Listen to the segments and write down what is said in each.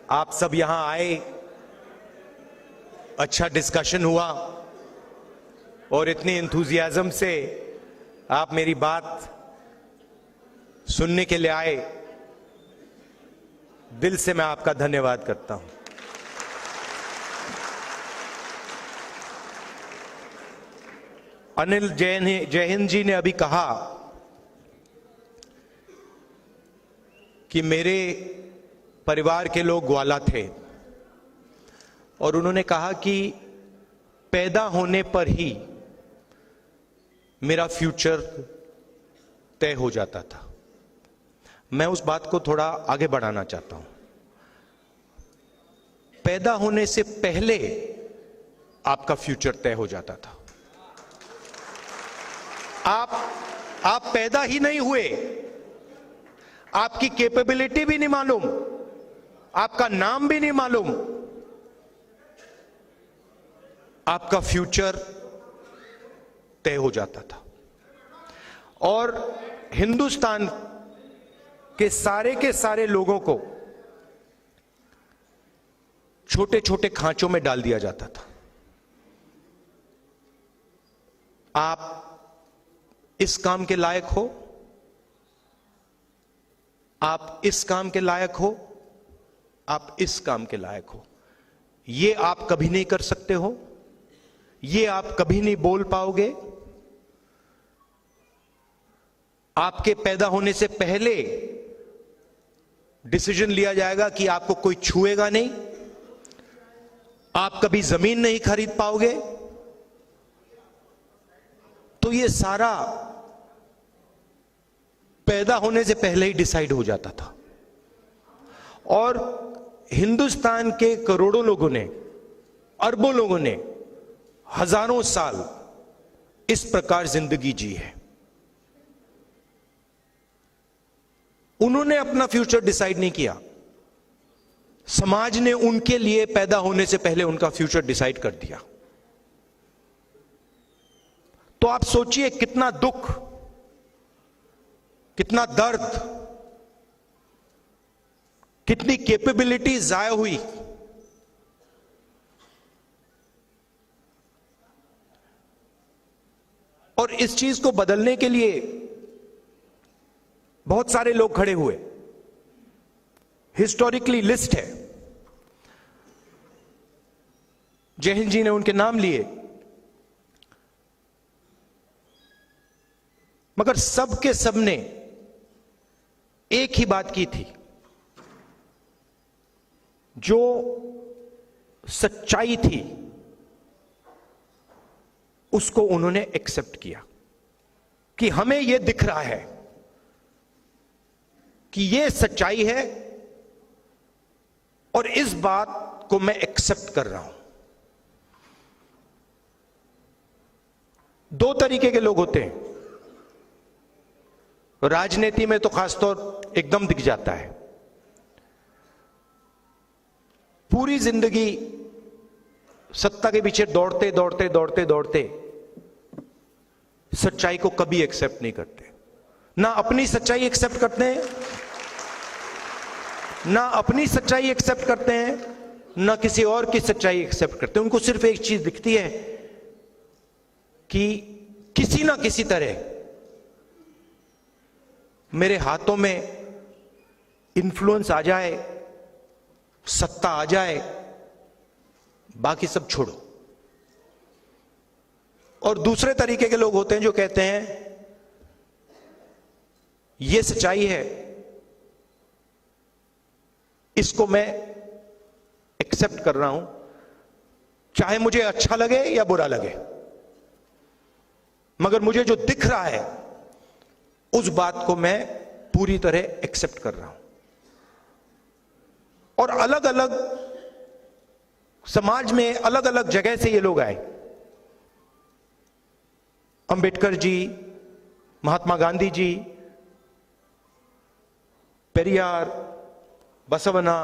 आप सब यहां आए, अच्छा डिस्कशन हुआ और इतनी एंथुजियाज्म से आप मेरी बात सुनने के लिए आए। दिल से मैं आपका धन्यवाद करता हूं। अनिल जैन जी ने अभी कहा कि मेरे परिवार के लोग ग्वाला थे और उन्होंने कहा कि पैदा होने पर ही मेरा फ्यूचर तय हो जाता था। मैं उस बात को थोड़ा आगे बढ़ाना चाहता हूं। पैदा होने से पहले आपका फ्यूचर तय हो जाता था। आप पैदा ही नहीं हुए, आपकी कैपेबिलिटी भी नहीं मालूम, आपका नाम भी नहीं मालूम, आपका फ्यूचर तय हो जाता था। और हिंदुस्तान के सारे लोगों को छोटे छोटे खांचों में डाल दिया जाता था। आप इस काम के लायक हो, आप इस काम के लायक हो, आप इस काम के लायक हो, ये आप कभी नहीं कर सकते हो, ये आप कभी नहीं बोल पाओगे। आपके पैदा होने से पहले डिसीजन लिया जाएगा कि आपको कोई छुएगा नहीं, आप कभी जमीन नहीं खरीद पाओगे। तो ये सारा पैदा होने से पहले ही डिसाइड हो जाता था। और हिंदुस्तान के करोड़ों लोगों ने, अरबों लोगों ने हजारों साल इस प्रकार जिंदगी जी है। उन्होंने अपना फ्यूचर डिसाइड नहीं किया, समाज ने उनके लिए पैदा होने से पहले उनका फ्यूचर डिसाइड कर दिया। तो आप सोचिए कितना दुख, कितना दर्द, कितनी कैपेबिलिटी जाया हुई। और इस चीज को बदलने के लिए बहुत सारे लोग खड़े हुए। हिस्टोरिकली लिस्ट है, जयहिंद जी ने उनके नाम लिए, मगर सब के सब ने एक ही बात की थी, जो सच्चाई थी उसको उन्होंने एक्सेप्ट किया कि हमें यह दिख रहा है कि यह सच्चाई है और इस बात को मैं एक्सेप्ट कर रहा हूं। दो तरीके के लोग होते हैं, राजनीति में तो खासतौर एकदम दिख जाता है। पूरी जिंदगी सत्ता के पीछे दौड़ते दौड़ते दौड़ते दौड़ते सच्चाई को कभी एक्सेप्ट नहीं करते। ना अपनी सच्चाई एक्सेप्ट करते हैं, ना अपनी सच्चाई एक्सेप्ट करते हैं, ना किसी और की सच्चाई एक्सेप्ट करते हैं। उनको सिर्फ एक चीज दिखती है कि किसी ना किसी तरह मेरे हाथों में इन्फ्लुएंस आ जाए, सत्ता आ जाए, बाकी सब छोड़ो। और दूसरे तरीके के लोग होते हैं जो कहते हैं यह सच्चाई है, इसको मैं एक्सेप्ट कर रहा हूं, चाहे मुझे अच्छा लगे या बुरा लगे, मगर मुझे जो दिख रहा है उस बात को मैं पूरी तरह एक्सेप्ट कर रहा हूं। और अलग अलग समाज में अलग अलग जगह से ये लोग आए। अंबेडकर जी, महात्मा गांधी जी, पेरियार, बसवना,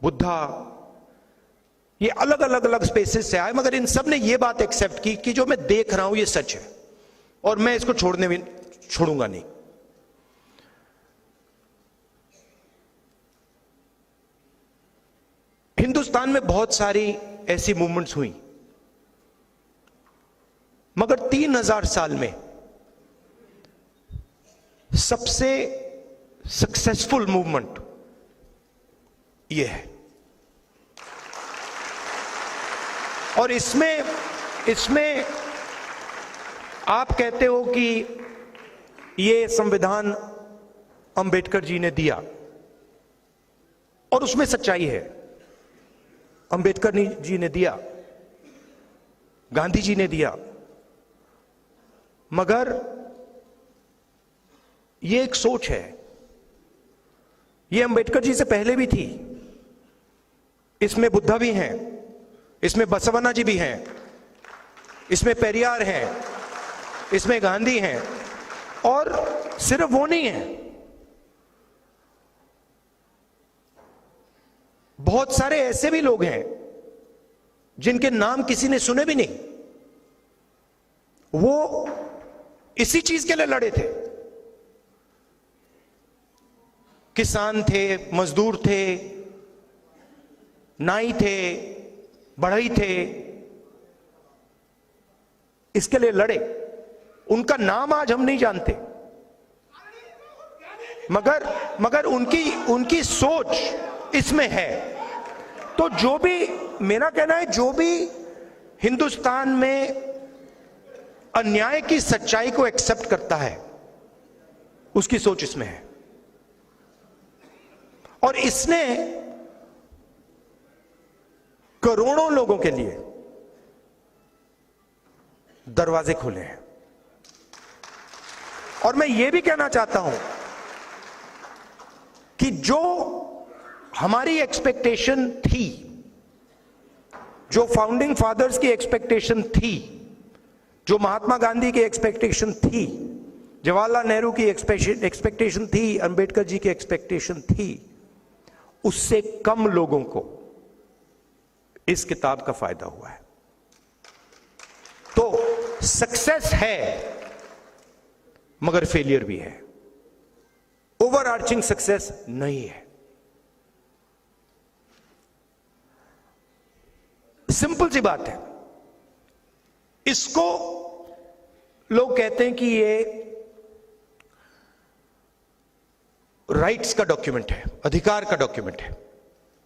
बुद्धा, ये अलग अलग स्पेसेस से आए, मगर इन सब ने ये बात एक्सेप्ट की कि जो मैं देख रहा हूं ये सच है और मैं इसको छोड़ूंगा नहीं। हिंदुस्तान में बहुत सारी ऐसी मूवमेंट्स हुई, मगर 3000 साल में सबसे सक्सेसफुल मूवमेंट यह है। और इसमें आप कहते हो कि यह संविधान अंबेडकर जी ने दिया, और उसमें सच्चाई है। अंबेडकर जी ने दिया, गांधी जी ने दिया, मगर यह एक सोच है। यह अंबेडकर जी से पहले भी थी। इसमें बुद्धा भी हैं, इसमें बसवन्ना जी भी हैं, इसमें पेरियार हैं, इसमें गांधी हैं, और सिर्फ वो नहीं है, बहुत सारे ऐसे भी लोग हैं जिनके नाम किसी ने सुने भी नहीं। वो इसी चीज के लिए लड़े थे। किसान थे, मजदूर थे, नाई थे, बढ़ई थे, इसके लिए लड़े। उनका नाम आज हम नहीं जानते, मगर उनकी सोच इसमें है। तो जो भी, मेरा कहना है, जो भी हिंदुस्तान में अन्याय की सच्चाई को एक्सेप्ट करता है, उसकी सोच इसमें है। और इसने करोड़ों लोगों के लिए दरवाजे खोले हैं। और मैं यह भी कहना चाहता हूं कि जो हमारी एक्सपेक्टेशन थी, जो फाउंडिंग फादर्स की एक्सपेक्टेशन थी, जो महात्मा गांधी की एक्सपेक्टेशन थी, जवाहरलाल नेहरू की एक्सपेक्टेशन थी, अंबेडकर जी की एक्सपेक्टेशन थी, उससे कम लोगों को इस किताब का फायदा हुआ है। तो सक्सेस है, मगर फेलियर भी है। ओवरआर्चिंग सक्सेस नहीं है। सिंपल सी बात है। इसको लोग कहते हैं कि ये राइट्स का डॉक्यूमेंट है, अधिकार का डॉक्यूमेंट है,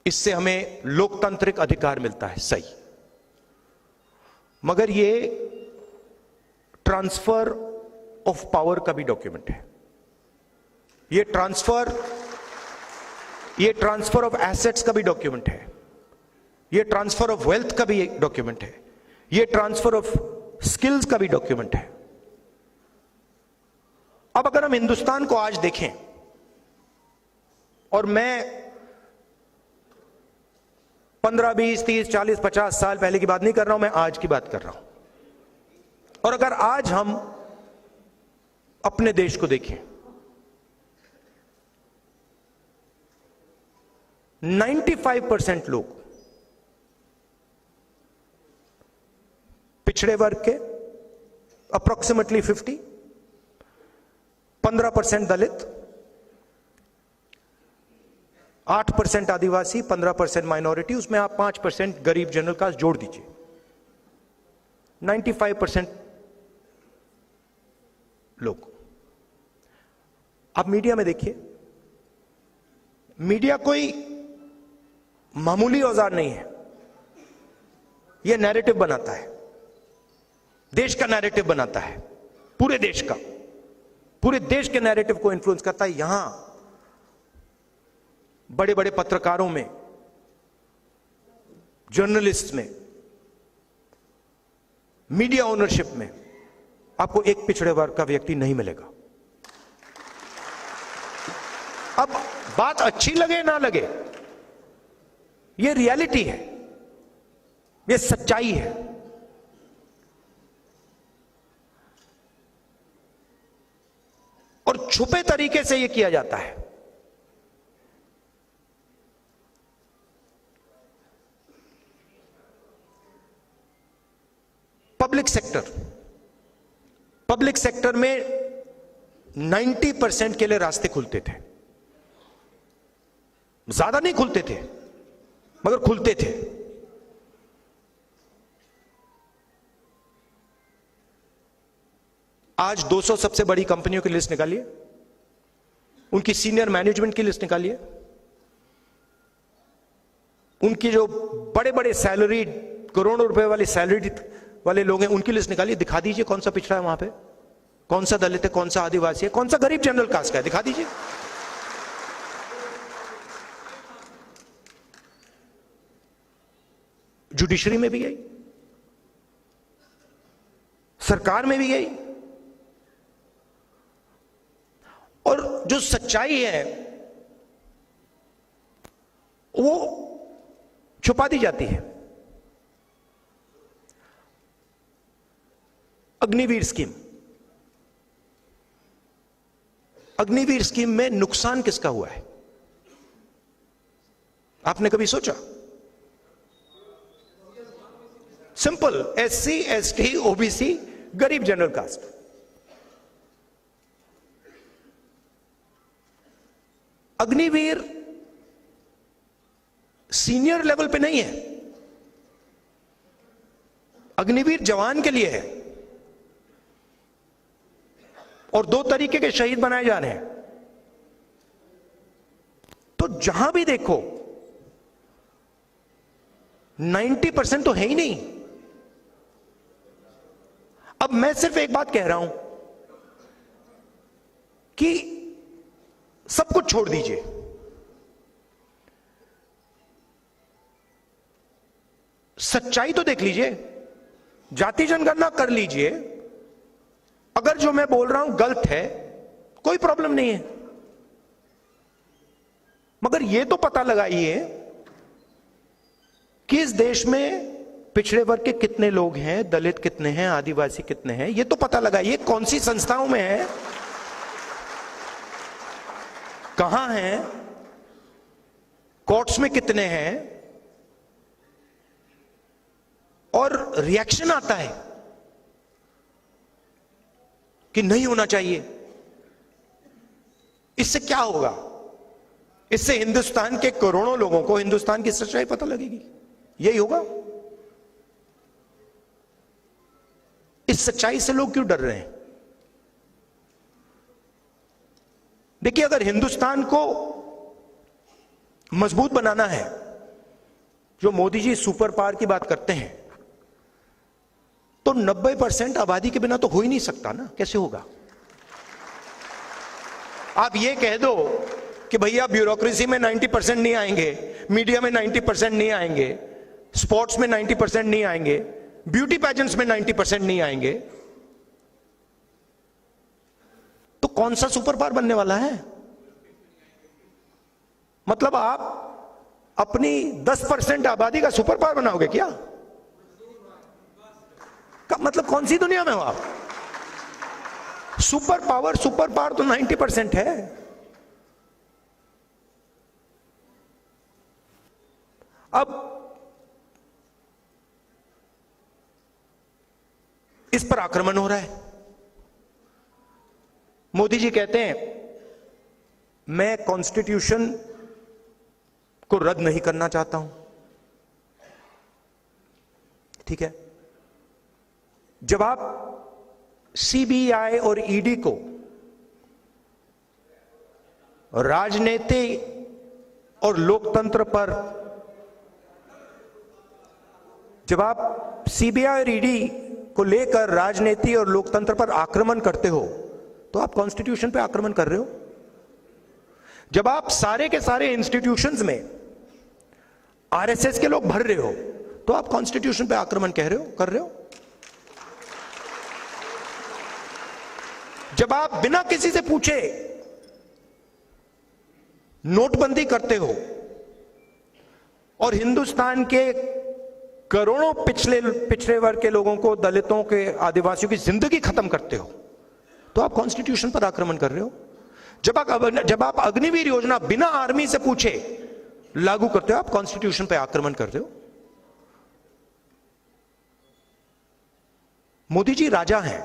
इससे हमें लोकतांत्रिक अधिकार मिलता है, सही। मगर ये ट्रांसफर ऑफ पावर का भी डॉक्यूमेंट है। ये ट्रांसफर ऑफ एसेट्स का भी डॉक्यूमेंट है। ये ट्रांसफर ऑफ वेल्थ का भी एक डॉक्यूमेंट है। ये ट्रांसफर ऑफ स्किल्स का भी डॉक्यूमेंट है। अब अगर हम हिंदुस्तान को आज देखें, और मैं 15, 20, 30, 40, 50 साल पहले की बात नहीं कर रहा हूं, मैं आज की बात कर रहा हूं। और अगर आज हम अपने देश को देखें, 95% लोग पिछड़े वर्ग के, अप्रोक्सीमेटली 50, 15% दलित, 8% आदिवासी, 15% माइनॉरिटी, उसमें आप 5% गरीब जनरल कास्ट जोड़ दीजिए, 95% लोग। आप मीडिया में देखिए, मीडिया कोई मामूली औजार नहीं है। यह नैरेटिव बनाता है, देश का नैरेटिव बनाता है, पूरे देश का, पूरे देश के नैरेटिव को इन्फ्लुएंस करता है। यहां बड़े बड़े पत्रकारों में, जर्नलिस्ट में, मीडिया ओनरशिप में आपको एक पिछड़े वर्ग का व्यक्ति नहीं मिलेगा। अब बात अच्छी लगे ना लगे, यह रियलिटी है, यह सच्चाई है। और छुपे तरीके से यह किया जाता है। पब्लिक सेक्टर में 90% के लिए रास्ते खुलते थे, ज्यादा नहीं खुलते थे, मगर खुलते थे। आज 200 सबसे बड़ी कंपनियों की लिस्ट निकालिए, उनकी सीनियर मैनेजमेंट की लिस्ट निकालिए, उनकी जो बड़े बड़े सैलरी, करोड़ों रुपए वाली सैलरी वाले लोग हैं, उनकी लिस्ट निकालिए। दिखा दीजिए कौन सा पिछड़ा है वहां पे, कौन सा दलित है, कौन सा आदिवासी है, कौन सा गरीब जनरल कास्ट का है, दिखा दीजिए। जुडिशरी में भी गई, सरकार में भी गई, और जो सच्चाई है वो छुपा दी जाती है। अग्निवीर स्कीम, अग्निवीर स्कीम में नुकसान किसका हुआ है, आपने कभी सोचा? सिंपल, SC, ST, OBC, गरीब general caste. Agniveer senior level पे नहीं है, अग्निवीर जवान के लिए है, और 2 तरीके के शहीद बनाए जा रहे हैं। तो जहां भी देखो 90% तो है ही नहीं। अब मैं सिर्फ एक बात कह रहा हूं कि सब कुछ छोड़ दीजिए, सच्चाई तो देख लीजिए, जाति जनगणना कर लीजिए। अगर जो मैं बोल रहा हूं गलत है, कोई प्रॉब्लम नहीं है, मगर यह तो पता लगाइए कि इस देश में पिछड़े वर्ग के कितने लोग हैं, दलित कितने हैं, आदिवासी कितने हैं, यह तो पता लगाइए। कौन सी संस्थाओं में है, कहां हैं, कोर्ट्स में कितने हैं, और रिएक्शन आता है कि नहीं होना चाहिए। इससे क्या होगा? इससे हिंदुस्तान के करोड़ों लोगों को हिंदुस्तान की सच्चाई पता लगेगी, यही होगा। इस सच्चाई से लोग क्यों डर रहे हैं? देखिए, अगर हिंदुस्तान को मजबूत बनाना है, जो मोदी जी सुपर पावर की बात करते हैं, तो 90% आबादी के बिना तो हो ही नहीं सकता ना। कैसे होगा? आप ये कह दो कि भैया ब्यूरोक्रेसी में 90% नहीं आएंगे, मीडिया में 90% नहीं आएंगे, स्पोर्ट्स में 90% नहीं आएंगे, ब्यूटी पैजेंट्स में 90% नहीं आएंगे, तो कौन सा सुपर पावर बनने वाला है? मतलब आप अपनी 10% आबादी का सुपर पावर बनाओगे क्या? मतलब कौन सी दुनिया में हो आप? सुपर पावर तो 90% है। अब इस पर आक्रमण हो रहा है। मोदी जी कहते हैं मैं कॉन्स्टिट्यूशन को रद्द नहीं करना चाहता हूं। ठीक है, जब आप CBI और ED को राजनीति और लोकतंत्र पर, जब आप CBI और ED को लेकर राजनीति और लोकतंत्र पर आक्रमण करते हो, तो आप कॉन्स्टिट्यूशन पे आक्रमण कर रहे हो। जब आप सारे के सारे इंस्टीट्यूशंस में RSS के लोग भर रहे हो, तो आप कॉन्स्टिट्यूशन पे आक्रमण कर रहे हो। जब आप बिना किसी से पूछे नोटबंदी करते हो और हिंदुस्तान के करोड़ों पिछड़े वर्ग के लोगों को, दलितों के, आदिवासियों की जिंदगी खत्म करते हो, तो आप कॉन्स्टिट्यूशन पर आक्रमण कर रहे हो। जब आप अग्निवीर योजना बिना आर्मी से पूछे लागू करते हो, आप कॉन्स्टिट्यूशन पर आक्रमण कर रहे हो। मोदी जी राजा हैं,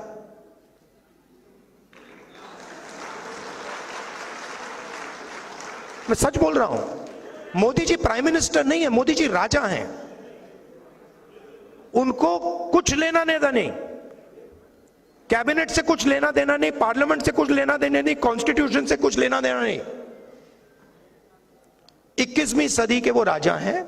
मैं सच बोल रहा हूं। मोदी जी प्राइम मिनिस्टर नहीं है, मोदी जी राजा हैं। उनको कुछ लेना देना नहीं, कैबिनेट से कुछ लेना देना नहीं, पार्लियामेंट से कुछ लेना देना नहीं, कॉन्स्टिट्यूशन से कुछ लेना देना नहीं। 21वीं सदी के वो राजा हैं।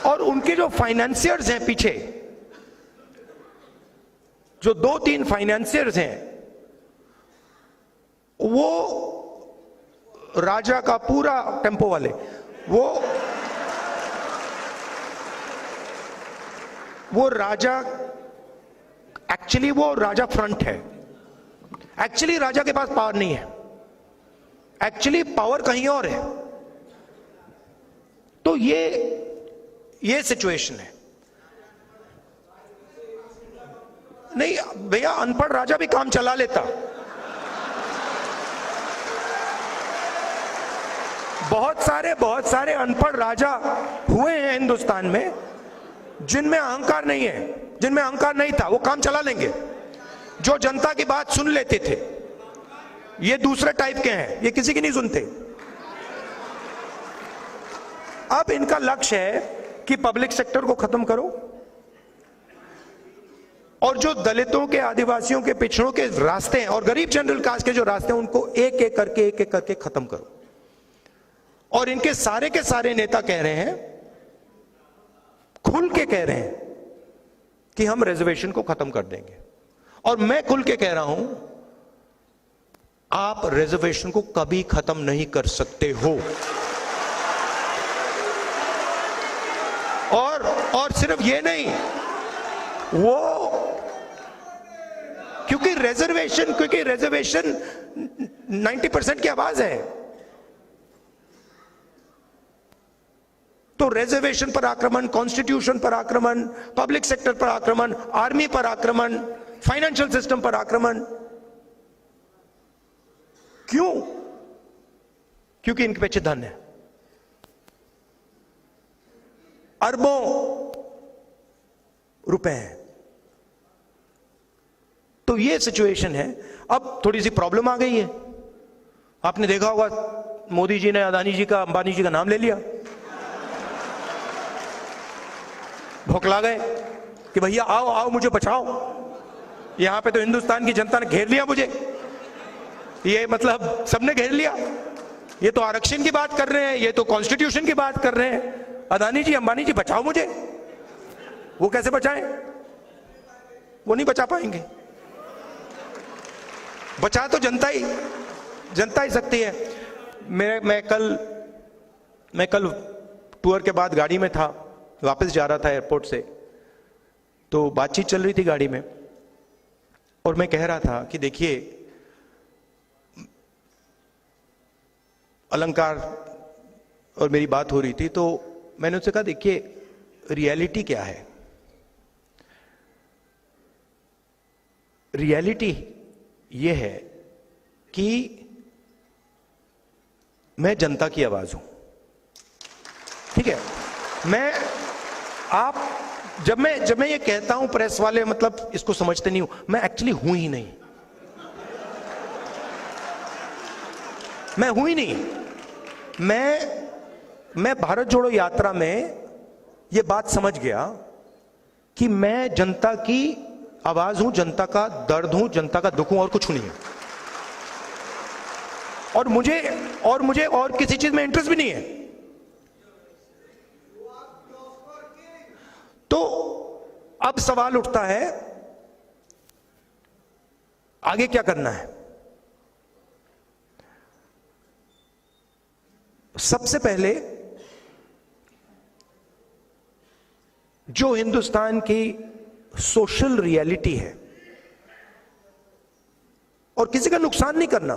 और उनके जो फाइनेंसियर्स हैं पीछे, जो 2-3 फाइनेंसियर्स हैं, वो राजा का पूरा टेम्पो वाले, वो राजा, एक्चुअली वो राजा फ्रंट है। एक्चुअली राजा के पास पावर नहीं है, एक्चुअली पावर कहीं और है। तो ये सिचुएशन है। नहीं भैया, अनपढ़ राजा भी काम चला लेता। बहुत सारे अनपढ़ राजा हुए हैं हिंदुस्तान में, जिनमें अहंकार नहीं है, जिनमें अहंकार नहीं था, वो काम चला लेंगे, जो जनता की बात सुन लेते थे। ये दूसरे टाइप के हैं, ये किसी की नहीं सुनते। अब इनका लक्ष्य है कि पब्लिक सेक्टर को खत्म करो और जो दलितों के, आदिवासियों के, पिछड़ों के रास्ते हैं और गरीब जनरल कास्ट के जो रास्ते हैं, उनको एक एक करके खत्म करो। और इनके सारे के सारे नेता कह रहे हैं, खुल के कह रहे हैं कि हम रिजर्वेशन को खत्म कर देंगे। और मैं खुल के कह रहा हूं, आप रिजर्वेशन को कभी खत्म नहीं कर सकते हो। और सिर्फ ये नहीं, वो क्योंकि रिजर्वेशन 90% की आवाज है। तो रिजर्वेशन पर आक्रमण, कॉन्स्टिट्यूशन पर आक्रमण, पब्लिक सेक्टर पर आक्रमण, आर्मी पर आक्रमण, फाइनेंशियल सिस्टम पर आक्रमण। क्यों? क्योंकि इनके पीछे धन है, अरबों रुपए हैं। तो ये सिचुएशन है। अब थोड़ी सी प्रॉब्लम आ गई है। आपने देखा होगा, मोदी जी ने अदानी जी का, अंबानी जी का नाम ले लिया, भौखला गए कि भैया आओ आओ मुझे बचाओ। यहां पे तो हिंदुस्तान की जनता ने घेर लिया मुझे, ये मतलब सबने घेर लिया। ये तो आरक्षण की बात कर रहे हैं, ये तो कॉन्स्टिट्यूशन की बात कर रहे हैं। अदानी जी, अंबानी जी बचाओ मुझे। वो कैसे बचाएं? वो नहीं बचा पाएंगे। बचा तो जनता ही सकती है। मैं कल टूर के बाद गाड़ी में था, वापस जा रहा था एयरपोर्ट से, तो बातचीत चल रही थी गाड़ी में और मैं कह रहा था कि देखिए, अलंकार और मेरी बात हो रही थी, तो मैंने उससे कहा देखिए रियलिटी क्या है। रियलिटी ये है कि मैं जनता की आवाज हूं, ठीक है। जब मैं ये कहता हूं, प्रेस वाले मतलब इसको समझते नहीं हूं, मैं एक्चुअली हूं ही नहीं, मैं हूं ही नहीं। मैं भारत जोड़ो यात्रा में ये बात समझ गया कि मैं जनता की आवाज हूं, जनता का दर्द हूं, जनता का दुख हूं, और कुछ नहीं है। और मुझे और किसी चीज में इंटरेस्ट भी नहीं है। तो अब सवाल उठता है आगे क्या करना है। सबसे पहले जो हिंदुस्तान की सोशल रियलिटी है, और किसी का नुकसान नहीं करना,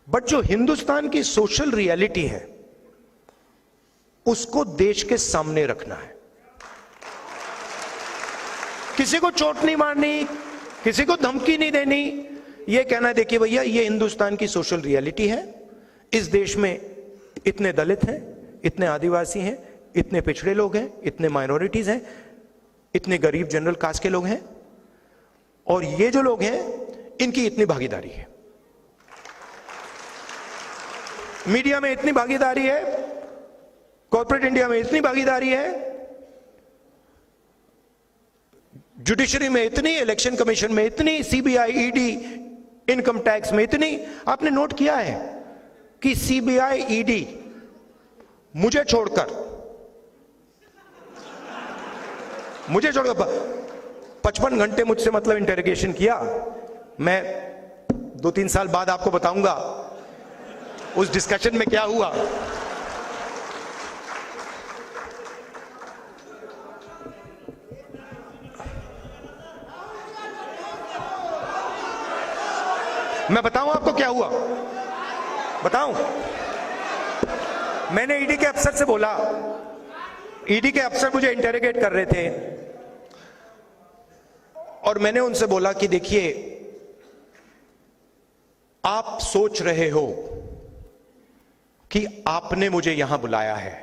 बट जो हिंदुस्तान की सोशल रियलिटी है उसको देश के सामने रखना है। किसी को चोट नहीं मारनी, किसी को धमकी नहीं देनी, यह कहना है देखिए भैया ये हिंदुस्तान की सोशल रियलिटी है। इस देश में इतने दलित हैं, इतने आदिवासी हैं, इतने पिछड़े लोग हैं, इतने माइनॉरिटीज हैं, इतने गरीब जनरल कास्ट के लोग हैं, और ये जो लोग हैं इनकी इतनी भागीदारी है। मीडिया में इतनी भागीदारी है, कॉर्पोरेट इंडिया में इतनी भागीदारी है, जुडिशरी में इतनी, इलेक्शन कमीशन में इतनी, सीबीआई, ईडी, इनकम टैक्स में इतनी। आपने नोट किया है कि सीबीआई, ईडी मुझे छोड़कर 55 घंटे मुझसे मतलब इंटेरोगेशन किया। मैं 2-3 साल बाद आपको बताऊंगा उस डिस्कशन में क्या हुआ। मैं बताऊं आपको क्या हुआ, बताऊं? मैंने ईडी के अफसर से बोला, ईडी के अफसर मुझे इंटेरोगेट कर रहे थे और मैंने उनसे बोला कि देखिए, आप सोच रहे हो कि आपने मुझे यहां बुलाया है,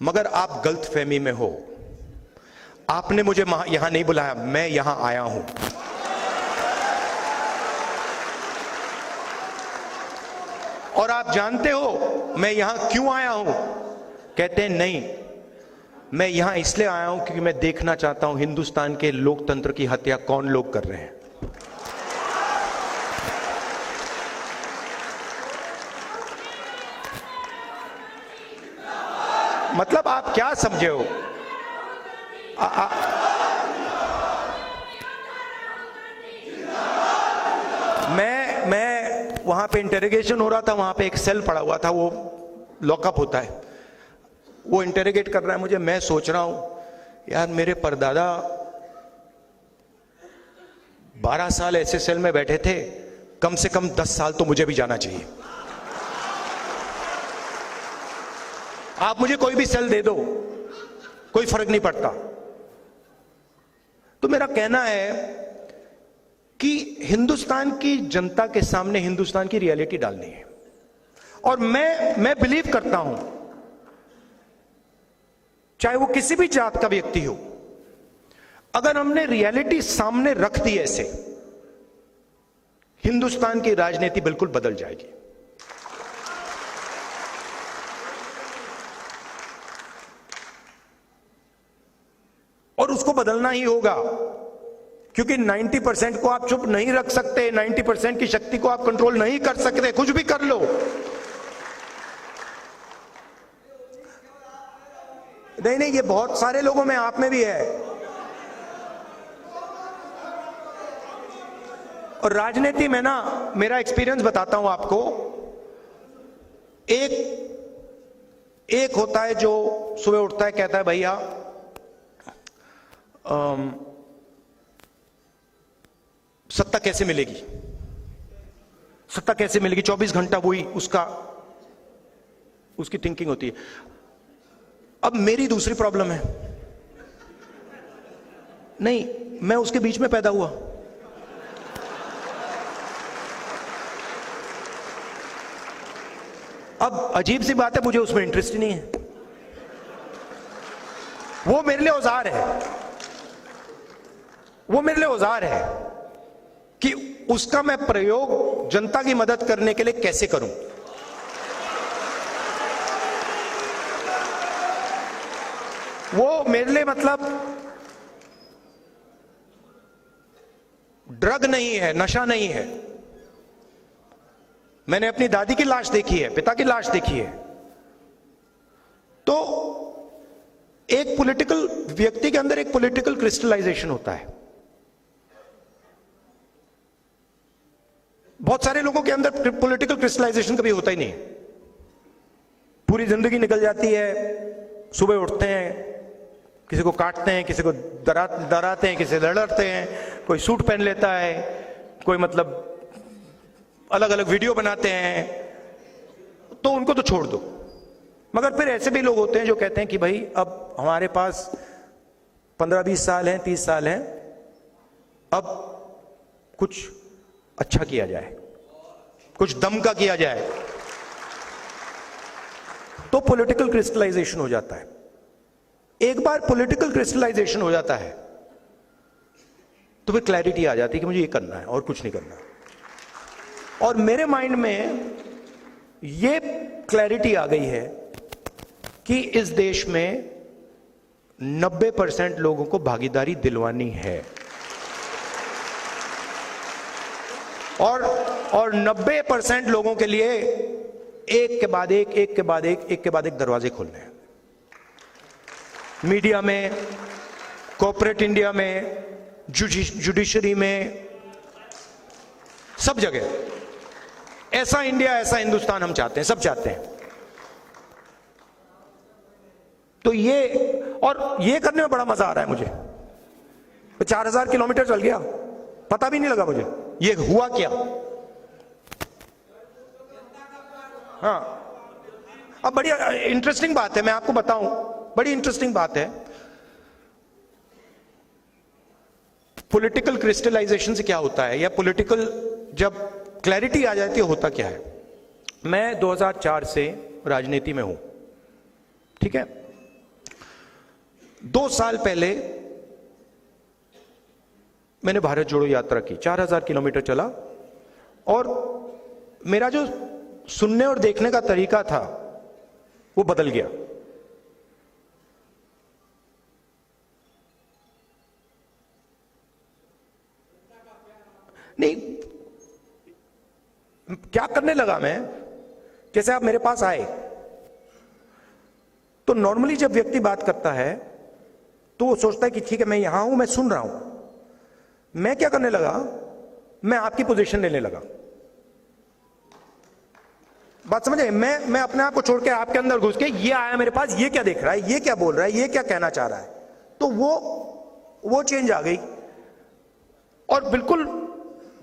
मगर आप गलतफहमी में हो। आपने मुझे यहां नहीं बुलाया, मैं यहां आया हूं। और आप जानते हो मैं यहां क्यों आया हूं? कहते हैं नहीं, मैं यहां इसलिए आया हूं क्योंकि मैं देखना चाहता हूं हिंदुस्तान के लोकतंत्र की हत्या कौन लोग कर रहे हैं। मतलब आप क्या समझे हो? मैं वहां पे इंटेरोगेशन हो रहा था, वहां पे एक सेल पड़ा हुआ था, वो लॉकअप होता है, वो इंटेरोगेट कर रहा है मुझे। मैं सोच रहा हूं यार, मेरे परदादा 12 साल ऐसे सेल में बैठे थे, कम से कम 10 साल तो मुझे भी जाना चाहिए। आप मुझे कोई भी सेल दे दो, कोई फर्क नहीं पड़ता। तो मेरा कहना है कि हिंदुस्तान की जनता के सामने हिंदुस्तान की रियलिटी डालनी है। और मैं बिलीव करता हूं, चाहे वो किसी भी जात का व्यक्ति हो, अगर हमने रियलिटी सामने रख दी ऐसे, हिंदुस्तान की राजनीति बिल्कुल बदल जाएगी। और उसको बदलना ही होगा, क्योंकि 90% को आप चुप नहीं रख सकते, 90% की शक्ति को आप कंट्रोल नहीं कर सकते, कुछ भी कर लो। नहीं, ये बहुत सारे लोगों में, आप में भी है। और राजनीति में ना, मेरा एक्सपीरियंस बताता हूं आपको। एक होता है जो सुबह उठता है, कहता है भैया सत्ता कैसे मिलेगी, सत्ता कैसे मिलेगी, 24 घंटा वही उसकी थिंकिंग होती है। अब मेरी दूसरी प्रॉब्लम है, नहीं, मैं उसके बीच में पैदा हुआ। अब अजीब सी बात है, मुझे उसमें इंटरेस्ट ही नहीं है। वो मेरे लिए औजार है, वो मेरे लिए औजार है कि उसका मैं प्रयोग जनता की मदद करने के लिए कैसे करूं। वो मेरे लिए मतलब ड्रग नहीं है, नशा नहीं है। मैंने अपनी दादी की लाश देखी है, पिता की लाश देखी है। तो एक पॉलिटिकल व्यक्ति के अंदर एक पॉलिटिकल क्रिस्टलाइजेशन होता है। बहुत सारे लोगों के अंदर पॉलिटिकल क्रिस्टलाइजेशन कभी होता ही नहीं। पूरी जिंदगी निकल जाती है, सुबह उठते हैं, किसी को काटते हैं, किसी को डराते हैं, किसी से लड़ते हैं, कोई सूट पहन लेता है, कोई मतलब अलग अलग वीडियो बनाते हैं, तो उनको तो छोड़ दो। मगर फिर ऐसे भी लोग होते हैं जो कहते हैं कि भाई अब हमारे पास 15-20 साल हैं, 30 साल हैं, अब कुछ अच्छा किया जाए, कुछ दम का किया जाए। तो पॉलिटिकल क्रिस्टलाइजेशन हो जाता है। एक बार पॉलिटिकल क्रिस्टलाइजेशन हो जाता है तो फिर क्लैरिटी आ जाती है कि मुझे ये करना है और कुछ नहीं करना। और मेरे माइंड में ये क्लैरिटी आ गई है कि इस देश में 90% लोगों को भागीदारी दिलवानी है और 90% लोगों के लिए एक के बाद एक दरवाजे खोलने हैं। मीडिया में, कॉर्पोरेट इंडिया में, जुडिशरी में, सब जगह ऐसा इंडिया, ऐसा हिंदुस्तान हम चाहते हैं, सब चाहते हैं। तो ये करने में बड़ा मजा आ रहा है मुझे। 4000 किलोमीटर चल गया, पता भी नहीं लगा मुझे ये हुआ क्या। हाँ, अब बड़ी इंटरेस्टिंग बात है, मैं आपको बताऊं, बड़ी इंटरेस्टिंग बात है। पॉलिटिकल क्रिस्टलाइजेशन से क्या होता है, या पॉलिटिकल जब क्लैरिटी आ जाती है, होता क्या है। मैं 2004 से राजनीति में हूं, ठीक है। 2 साल पहले मैंने भारत जोड़ो यात्रा की, 4000 किलोमीटर चला, और मेरा जो सुनने और देखने का तरीका था वो बदल गया। नहीं, क्या करने लगा मैं, जैसे आप मेरे पास आए तो नॉर्मली जब व्यक्ति बात करता है तो वो सोचता है कि ठीक है मैं यहां हूं, मैं सुन रहा हूं। मैं क्या करने लगा, मैं आपकी पोजीशन लेने लगा। बात समझे, मैं अपने आप को छोड़ के आपके अंदर घुस के, ये आया मेरे पास, ये क्या देख रहा है, ये क्या बोल रहा है, ये क्या कहना चाह रहा है, तो वो चेंज आ गई। और बिल्कुल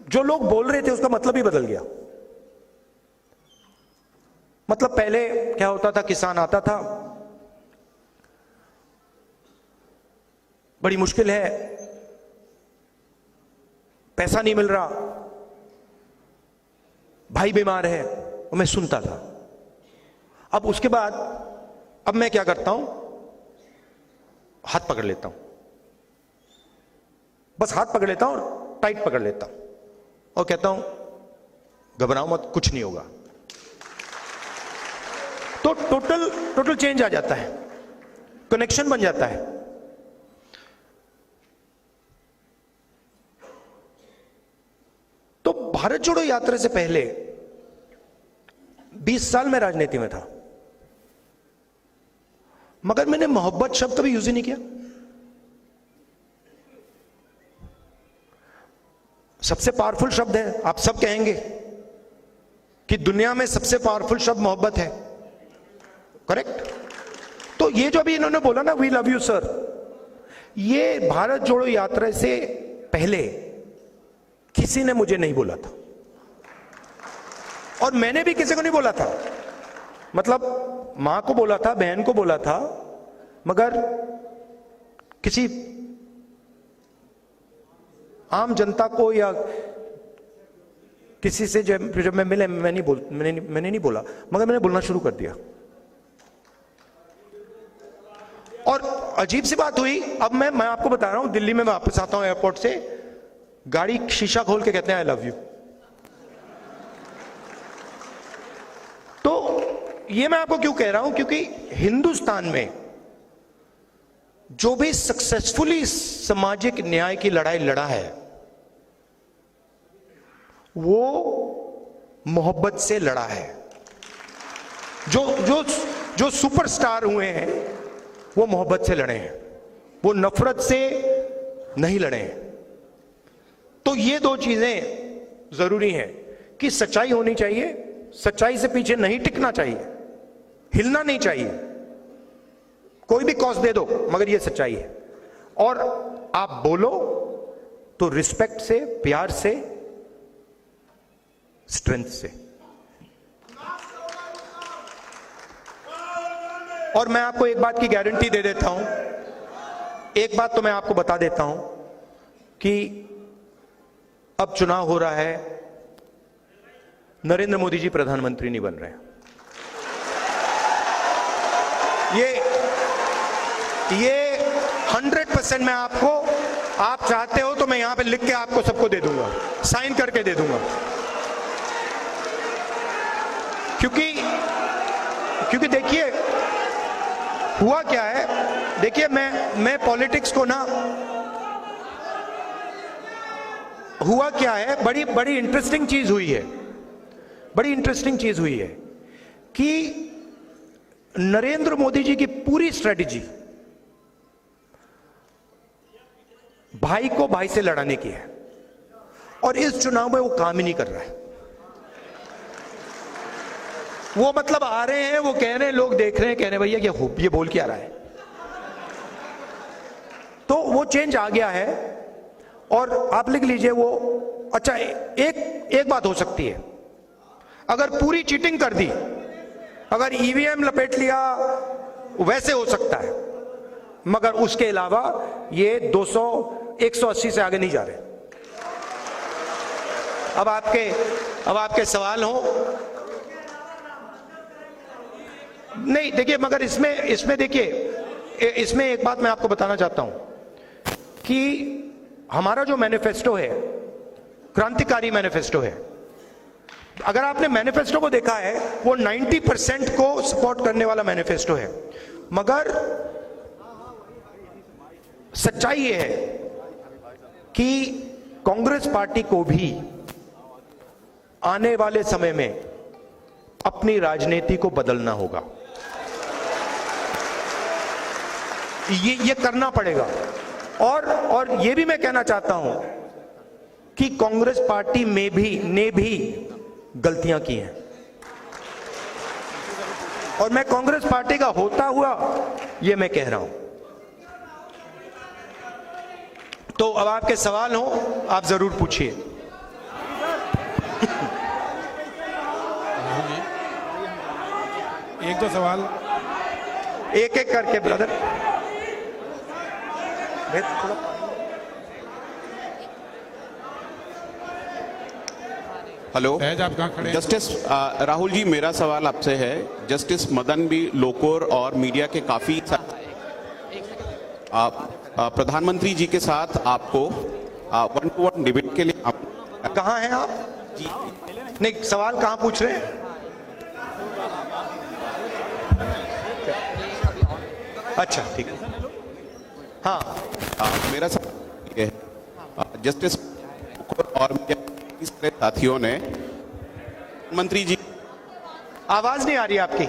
जो लोग बोल रहे थे उसका मतलब ही बदल गया। मतलब पहले क्या होता था, किसान आता था, बड़ी मुश्किल है, पैसा नहीं मिल रहा, भाई बीमार है, और मैं सुनता था। अब उसके बाद अब मैं क्या करता हूं, हाथ पकड़ लेता हूं, बस हाथ पकड़ लेता हूं और टाइट पकड़ लेता हूं और कहता हूं घबराओ मत, कुछ नहीं होगा। तो टोटल चेंज आ जाता है, कनेक्शन बन जाता है। तो भारत जोड़ो यात्रा से पहले 20 साल में राजनीति में था, मगर मैंने मोहब्बत शब्द कभी यूज ही नहीं किया। सबसे पावरफुल शब्द है, आप सब कहेंगे कि दुनिया में सबसे पावरफुल शब्द मोहब्बत है, करेक्ट। तो ये जो अभी इन्होंने बोला ना, वी लव यू सर, ये भारत जोड़ो यात्रा से पहले किसी ने मुझे नहीं बोला था, और मैंने भी किसी को नहीं बोला था। मतलब मां को बोला था, बहन को बोला था, मगर किसी आम जनता को या किसी से जब मैं मिले, मैंने नहीं बोला, मगर मैंने बोलना शुरू कर दिया। और अजीब सी बात हुई, अब मैं आपको बता रहा हूं, दिल्ली में मैं वापस आता हूं एयरपोर्ट से, गाड़ी शीशा खोल के कहते हैं आई लव यू। तो ये मैं आपको क्यों कह रहा हूं, क्योंकि हिंदुस्तान में जो भी सक्सेसफुली सामाजिक न्याय की लड़ाई लड़ा है वो मोहब्बत से लड़ा है। जो सुपरस्टार हुए हैं वो मोहब्बत से लड़े हैं, वो नफरत से नहीं लड़े हैं। तो ये 2 चीजें जरूरी हैं कि सच्चाई होनी चाहिए, सच्चाई से पीछे नहीं टिकना चाहिए, हिलना नहीं चाहिए, कोई भी कॉस्ट दे दो, मगर ये सच्चाई है। और आप बोलो तो रिस्पेक्ट से, प्यार से, स्ट्रेंथ से। और मैं आपको एक बात की गारंटी दे देता हूं, एक बात तो मैं आपको बता देता हूं कि अब चुनाव हो रहा है, नरेंद्र मोदी जी प्रधानमंत्री नहीं बन रहे हैं। ये 100% मैं आपको, आप चाहते हो तो मैं यहां पे लिख के आपको सबको दे दूंगा, साइन करके दे दूंगा। क्योंकि देखिए हुआ क्या है, देखिए मैं पॉलिटिक्स को ना, हुआ क्या है, बड़ी इंटरेस्टिंग चीज हुई है, बड़ी इंटरेस्टिंग चीज हुई है कि नरेंद्र मोदी जी की पूरी स्ट्रेटेजी भाई को भाई से लड़ाने की है, और इस चुनाव में वो काम ही नहीं कर रहा है। वो मतलब आ रहे हैं, वो कह रहे हैं, लोग देख रहे हैं, कह रहे हैं भैया ये बोल क्या रहा है। तो वो चेंज आ गया है, और आप लिख लीजिए वो, अच्छा एक बात हो सकती है, अगर पूरी चीटिंग कर दी, अगर ईवीएम लपेट लिया, वैसे हो सकता है, मगर उसके अलावा ये 200 180 से आगे नहीं जा रहे। अब आपके सवाल हो, नहीं देखिए, मगर इसमें देखिए, इसमें एक बात मैं आपको बताना चाहता हूं कि हमारा जो मैनिफेस्टो है, क्रांतिकारी मैनिफेस्टो है। अगर आपने मैनिफेस्टो को देखा है, वो 90% को सपोर्ट करने वाला मैनिफेस्टो है, मगर सच्चाई ये है कि कांग्रेस पार्टी को भी आने वाले समय में अपनी राजनीति को बदलना होगा। ये करना पड़ेगा। और ये भी मैं कहना चाहता हूं कि कांग्रेस पार्टी ने भी गलतियां की हैं, और मैं कांग्रेस पार्टी का होता हुआ ये मैं कह रहा हूं। तो अब आपके सवाल हो, आप जरूर पूछिए। एक दो सवाल एक करके ब्रदर। हेलो, आप कहाँ खड़े हैं? जस्टिस राहुल जी, मेरा सवाल आपसे है। जस्टिस मदन बी लोकुर और मीडिया के काफी प्रधानमंत्री जी के साथ आपको 1-to-1 डिबेट के लिए कहाँ हैं आप जी? नहीं, सवाल कहाँ पूछ रहे हैं? अच्छा ठीक है। हाँ, मेरा सवाल ये है, जस्टिस और साथियों ने मंत्री जी, आवाज नहीं आ रही आपकी।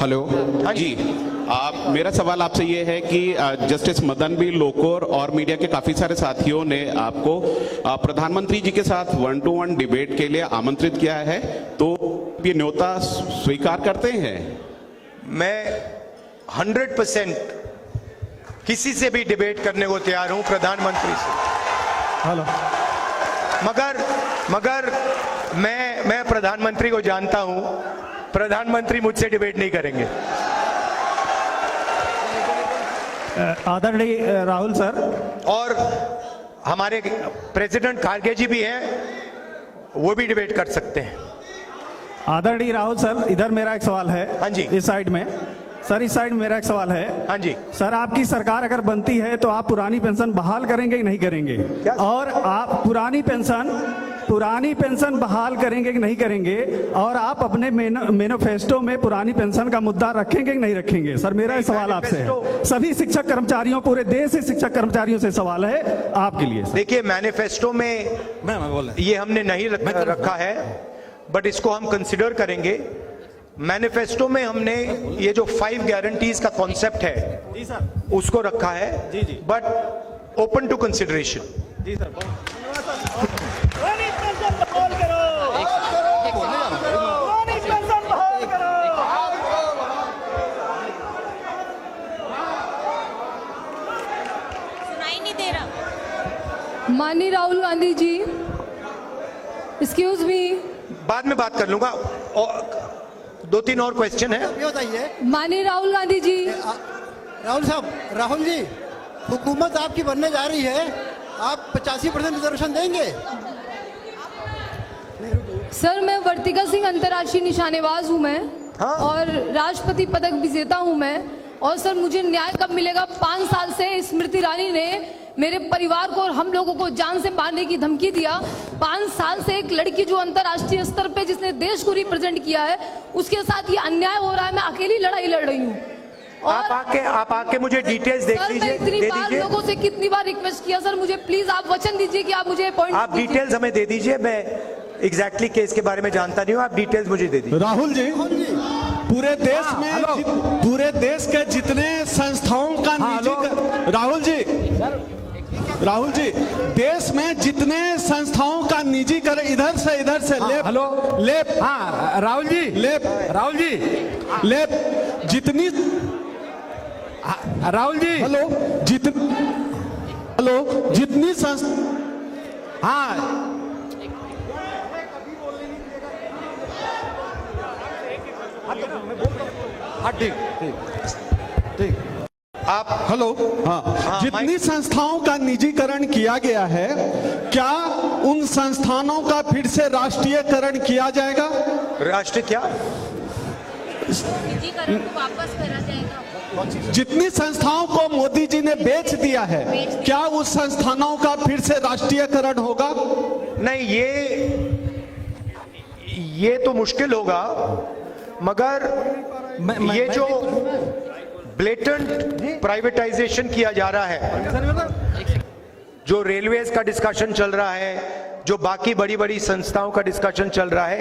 हेलो जी, मेरा सवाल आपसे ये है कि जस्टिस मदन बी लोकुर और मीडिया के काफी सारे साथियों ने आपको प्रधानमंत्री जी के साथ 1-to-1 डिबेट के लिए आमंत्रित किया है, तो ये न्योता स्वीकार करते हैं? मैं 100% किसी से भी डिबेट करने को तैयार हूं, प्रधानमंत्री से। हेलो, मगर मैं प्रधानमंत्री को जानता हूं, प्रधानमंत्री मुझसे डिबेट नहीं करेंगे। आदरणीय राहुल सर, और हमारे प्रेसिडेंट खारगे जी भी हैं, वो भी डिबेट कर सकते हैं। आदरणीय राहुल सर, इधर मेरा एक सवाल है। हाँ जी। इस साइड में सर, इस साइड में मेरा एक सवाल है। हाँ जी सर, आपकी सरकार अगर बनती है तो आप पुरानी पेंशन बहाल करेंगे कि नहीं करेंगे? क्या? और आप पुरानी पेंशन बहाल करेंगे कि नहीं करेंगे? और आप अपने मैनिफेस्टो में पुरानी पेंशन का मुद्दा रखेंगे कि नहीं रखेंगे? सर, मेरा सवाल आपसे है। सभी शिक्षक कर्मचारियों, पूरे देश से शिक्षक कर्मचारियों से सवाल है आपके लिए। देखिए, मैनिफेस्टो में ये हमने नहीं रखा है, बट इसको हम कंसिडर करेंगे। मैनिफेस्टो में हमने ये जो 5 गारंटीज का कॉन्सेप्ट है जी सर, उसको रखा है, जी। But open to consideration. जी सर। सुनाई नहीं दे रहा। माननीय राहुल गांधी जी, एक्सक्यूज मी। बाद में बात कर लूंगा, और 2-3 और क्वेश्चन है। ये बताइए माननीय राहुल गांधी जी, राहुल साहब, राहुल जी, हुकूमत आपकी बनने जा रही है, आप 85% रिजर्वेशन देंगे? सर मैं वर्तिका सिंह अंतर्राष्ट्रीय निशानेबाज हूँ मैं, हाँ। और राष्ट्रपति पदक विजेता हूँ मैं। और सर मुझे न्याय कब मिलेगा? 5 साल से स्मृति ईरानी ने मेरे परिवार को और हम लोगों को जान से मारने की धमकी दिया। 5 साल से एक लड़की जो अंतर्राष्ट्रीय स्तर पे जिसने देश को रिप्रेजेंट किया है, उसके साथ ये अन्याय हो रहा है। मैं अकेली लड़ाई लड़ रही हूँ। आप आके मुझे डिटेल्स देख सर, लीजिए, मैं इतनी दे बार दीजिए। लोगों से कितनी बार रिक्वेस्ट किया सर, मुझे प्लीज आप वचन दीजिए कि आप मुझे अपॉइंट आप डिटेल्स हमें दे दीजिए। मैं एग्जैक्टली केस के बारे में जानता नहीं हूँ, आप डिटेल्स मुझे दे दीजिए। राहुल जी, पूरे देश में पूरे देश के जितने संस्थाओं का राहुल जी देश में जितने संस्थाओं का निजीकरण इधर से जितनी जितनी जितनी संस्थाओं का निजीकरण किया गया है, क्या उन संस्थानों का फिर से राष्ट्रीयकरण किया जाएगा? राष्ट्रीय क्या? निजीकरण को वापस करा जाएगा। जितनी संस्थाओं को मोदी जी ने बेच दिया है, क्या उस संस्थानों का फिर से राष्ट्रीयकरण होगा? नहीं, ये तो मुश्किल होगा, मगर ये जो ब्लेटेंट प्राइवेटाइजेशन किया जा रहा है, जो रेलवेज का डिस्कशन चल रहा है, जो बाकी बड़ी बड़ी संस्थाओं का डिस्कशन चल रहा है,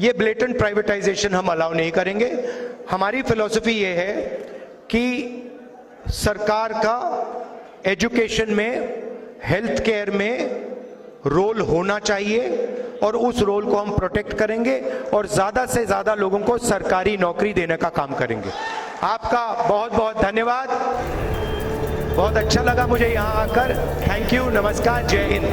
ये ब्लेटेंट प्राइवेटाइजेशन हम अलाउ नहीं करेंगे। हमारी फिलॉसफी ये है कि सरकार का एजुकेशन में, हेल्थ केयर में रोल होना चाहिए और उस रोल को हम प्रोटेक्ट करेंगे और ज्यादा से ज्यादा लोगों को सरकारी नौकरी देने का काम करेंगे। आपका बहुत बहुत धन्यवाद, बहुत अच्छा लगा मुझे यहाँ आकर। थैंक यू, नमस्कार, जय हिंद।